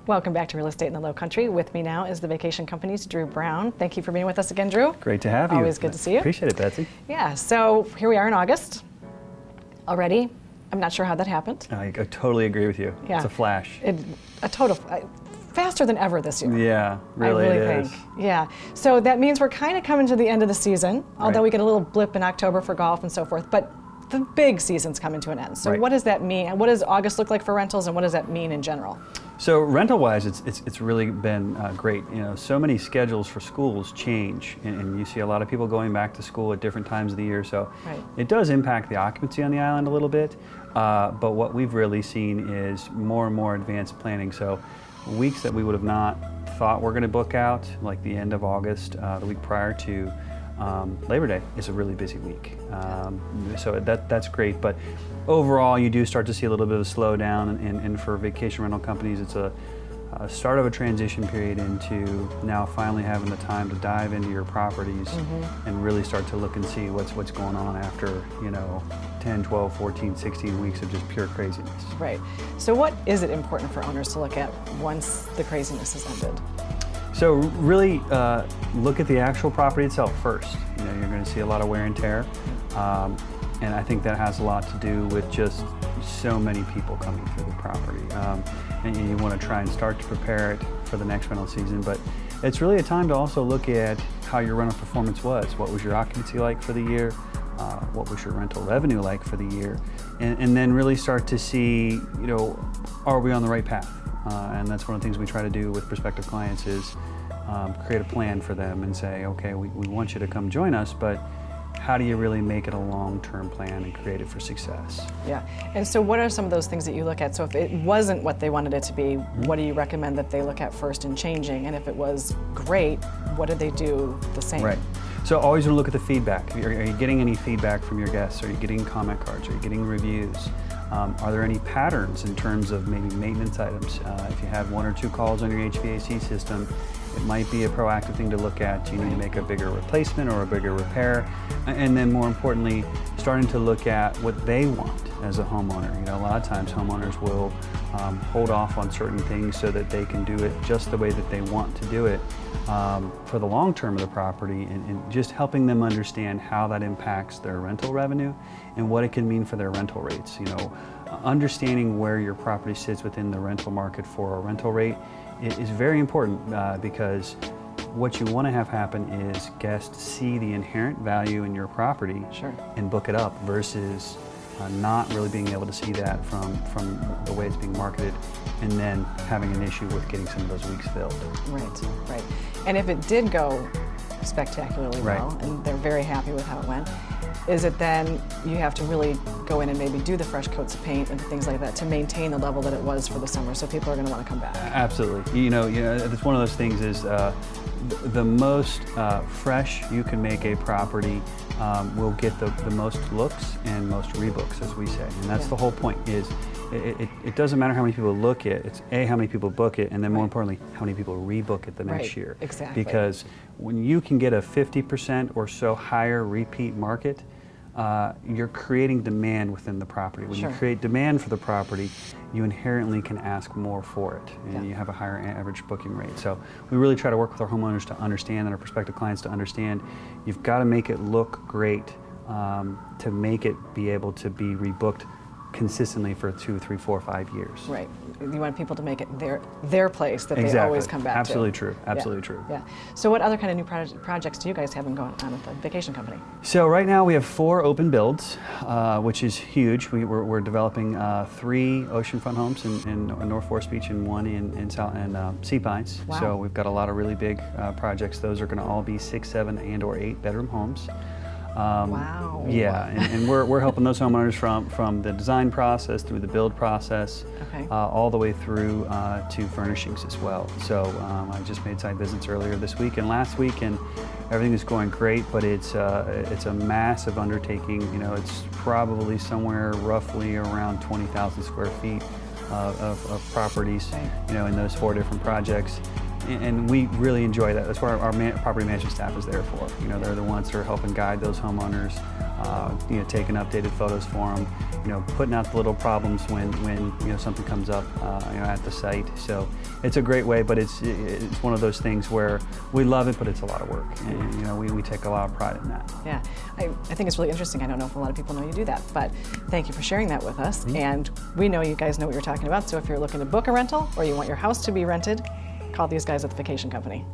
Welcome back to Real Estate in the Low Country. With me now is the Vacation Company's Drew Brown. Thank you for being with us again, Drew. Great to have you. Always good to see you. Appreciate it, Betsy. Yeah, so here we are in August already. I'm not sure how that happened. I totally agree with you. Yeah. It's a flash. Faster than ever this year. Yeah, really I really it is. think. Yeah. So that means we're kind of coming to the end of the season, although we get a little blip in October for golf and so forth. But the big season's coming to an end. So what does that mean? What does August look like for rentals, and what does that mean in general? So rental-wise, it's really been great. You know, so many schedules for schools change, and you see a lot of people going back to school at different times of the year. So it does impact the occupancy on the island a little bit. But what we've really seen is more and more advanced planning. So weeks that we would have not thought we're going to book out, like the end of August, the week prior to Labor Day, is a really busy week. So that's great. But overall, you do start to see a little bit of a slowdown, and for vacation rental companies, it's a start of a transition period into now finally having the time to dive into your properties and really start to look and see what's going on after, 10, 12, 14, 16 weeks of just pure craziness. Right. So what is it important for owners to look at once the craziness has ended? So really look at the actual property itself first. You're going to see a lot of wear and tear. And I think that has a lot to do with just so many people coming through the property. And you want to try and start to prepare it for the next rental season. But it's really a time to also look at how your rental performance was. What was your occupancy like for the year? What was your rental revenue like for the year? And then really start to see, are we on the right path? And that's one of the things we try to do with prospective clients is create a plan for them and say, okay, we want you to come join us, but how do you really make it a long-term plan and create it for success? Yeah. And so what are some of those things that you look at? So if it wasn't what they wanted it to be, what do you recommend that they look at first in changing? And if it was great, what did they do the same? Right. So always look at the feedback. Are you getting any feedback from your guests? Are you getting comment cards? Are you getting reviews? Are there any patterns in terms of maybe maintenance items? If you have 1 or 2 calls on your HVAC system, it might be a proactive thing to look at. Do you need to make a bigger replacement or a bigger repair? And then more importantly, starting to look at what they want as a homeowner. A lot of times homeowners will hold off on certain things so that they can do it just the way that they want to do it for the long term of the property, and just helping them understand how that impacts their rental revenue and what it can mean for their rental rates. Understanding where your property sits within the rental market for a rental rate is very important because what you want to have happen is guests see the inherent value in your property and book it up versus not really being able to see that from the way it's being marketed, and then having an issue with getting some of those weeks filled. Right. And if it did go spectacularly well, and they're very happy with how it went, is it then you have to really go in and maybe do the fresh coats of paint and things like that to maintain the level that it was for the summer, so people are going to want to come back? Absolutely. It's one of those things is the most fresh you can make a property will get the most looks and most rebooks, as we say. And that's the whole point is it doesn't matter how many people look it, it's how many people book it, and then more importantly, how many people rebook it the next year. Exactly. Because when you can get a 50% or so higher repeat market, you're creating demand within the property. When you create demand for the property, you inherently can ask more for it, and you have a higher average booking rate. So we really try to work with our homeowners to understand, and our prospective clients to understand, you've got to make it look great to make it be able to be rebooked consistently for 2, 3, 4, 5 years. Right. You want people to make it their place that they always come back to. Absolutely true. Absolutely true. Yeah. So what other kind of new projects do you guys have going on with the vacation company? So right now we have 4 open builds, which is huge. We're developing 3 oceanfront homes in North Forest Beach and 1 in Sea Pines. Wow. So we've got a lot of really big projects. Those are going to all be 6, 7, and/or 8 bedroom homes. Wow. Yeah, and we're helping those homeowners from the design process through the build process, all the way through to furnishings as well. So I just made site visits earlier this week and last week, and everything is going great. But it's a massive undertaking. It's probably somewhere roughly around 20,000 square feet of properties. In those 4 different projects. And we really enjoy that. That's what our property management staff is there for. You know, they're the ones that are helping guide those homeowners, you know, taking updated photos for them, you know, putting out the little problems when you know, something comes up, you know, at the site. So it's a great way, but it's one of those things where we love it, but it's a lot of work, and you know, we take a lot of pride in that. Yeah, I think it's really interesting. I don't know if a lot of people know you do that, but thank you for sharing that with us. And we know you guys know what you're talking about, so if you're looking to book a rental or you want your house to be rented, call these guys at the Vacation Company.